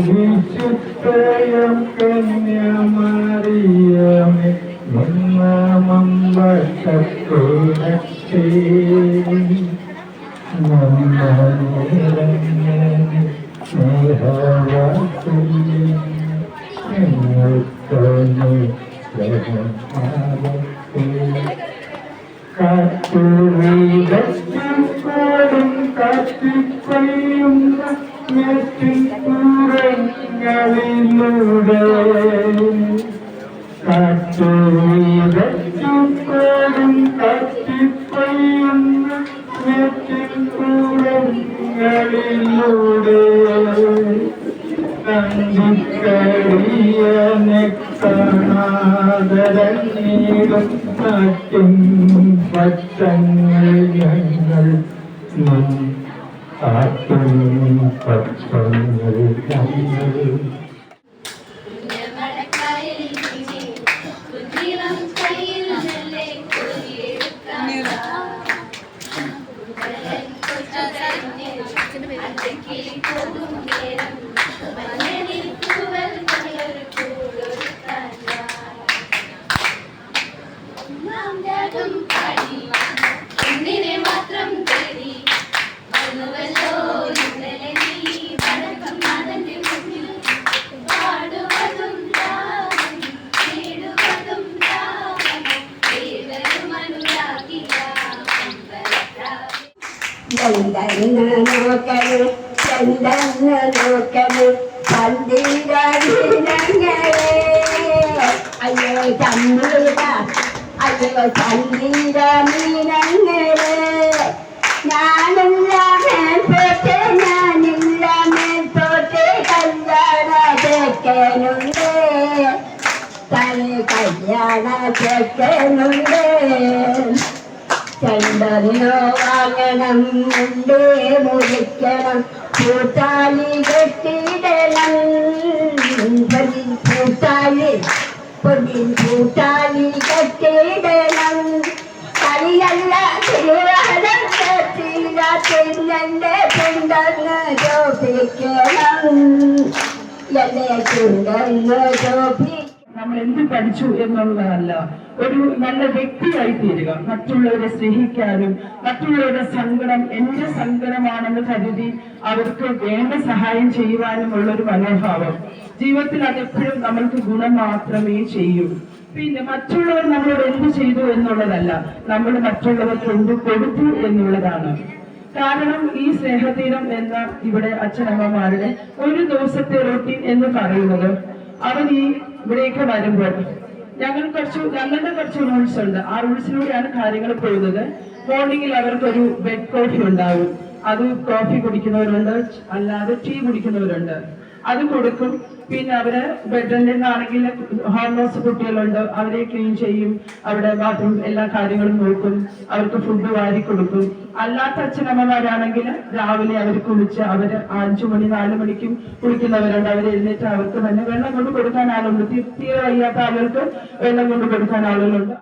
വിശുദ്ധയം കന്യമറിയമേ മമ്പട്ടേ കാറ്റുവീടും കാറ്റിപ്പയുന്ന ങ്ങളിലൂടെ കാറ്റുവീടും കാറ്റിപ്പയുന്ന ങ്ങളിലൂടെ കണ്ടിക്കടിയനെ കാണാതരങ്ങീടും നാട്ടിൻ പച്ചങ്ങൾ ഞങ്ങൾ കാട്ടും പച്ചങ്ങൾ ഞങ്ങൾ ചന്ദനോക്കല് പന്തിരങ്ങളെ അയ്യോ ചന്ദിര അയ്യോ ചന്ദിര മീനങ്ങളെ ഞാനില്ല മേൽപോട്ടെ ഞാനില്ല മേൽപോട്ടെ കല്യാണ ചെക്കനുണ്ട് കല്യാണ ചെക്കനുണ്ട് ചന്ദനോ വാങ്ങണം മുണ്ടേ മുറിക്കണം പൂത്താലി കെട്ടിടണം പൂത്താലി കെട്ടിടണം കളിയല്ല തിരുവാടം തിരുവാതിന്നെ ചുണ്ടെന്ന് ചോദിക്കണം എന്നെ ചുണ്ടെന്ന് ചോദിക്കണം. നമ്മൾ എന്ത് പഠിച്ചു എന്നുള്ളതല്ല, ഒരു നല്ല വ്യക്തിയായി തീരുക, മറ്റുള്ളവരെ സ്നേഹിക്കാനും മറ്റുള്ളവരുടെ സങ്കടം എന്റെ സങ്കടമാണെന്ന് കരുതി അവർക്ക് വേണ്ട സഹായം ചെയ്യുവാനുമുള്ള ഒരു മനോഭാവം ജീവിതത്തിൽ അതെപ്പോഴും നമ്മൾക്ക് ഗുണം മാത്രമേ ചെയ്യൂ. പിന്നെ മറ്റുള്ളവർ നമ്മളോട് എന്ത് ചെയ്തു എന്നുള്ളതല്ല, നമ്മൾ മറ്റുള്ളവർക്ക് എന്ത് കൊടുത്തു എന്നുള്ളതാണ്. കാരണം ഈ സ്നേഹതീരം എന്ന ഇവിടെ അച്ഛനമ്മമാരുടെ ഒരു ദിവസത്തെ റൊട്ടീൻ എന്ന് പറയുന്നത്, അവൻ ഈ ഇവിടേക്ക് വരുമ്പോൾ ഞങ്ങളുടെ കുറച്ച് റൂൾസ് ഉണ്ട്. ആ റൂൾസിലൂടെയാണ് കാര്യങ്ങൾ പോകുന്നത്. മോർണിംഗിൽ അവർക്കൊരു ബെഡ് കോഫി ഉണ്ടാവും. അത് കോഫി കുടിക്കുന്നവരുണ്ട്, അല്ലാതെ ടീ കുടിക്കുന്നവരുണ്ട്. അത് കൊടുക്കും. പിന്നെ അവര് ബെഡിലാണെങ്കിൽ ഹോംലെസ് കുട്ടികളുണ്ട്, അവരെ ക്ലീൻ ചെയ്യും, അവിടെ ബാത്റൂം എല്ലാ കാര്യങ്ങളും നോക്കും, അവർക്ക് ഫുഡ് വാരി കൊടുക്കും. അല്ലാത്ത അച്ഛനമ്മമാരാണെങ്കിൽ രാവിലെ അവർ കുളിച്ച് അവര് 5 മണി 4 മണിക്കും കുളിക്കുന്നവരുണ്ട്. അവർ എഴുന്നേറ്റ് അവർക്ക് തന്നെ വെള്ളം കൊണ്ട് കൊടുക്കാൻ ആളുണ്ട്. തീരെ വയ്യാത്ത ആളുകൾക്ക് വെള്ളം കൊണ്ട് കൊടുക്കാൻ ആളുകളുണ്ട്.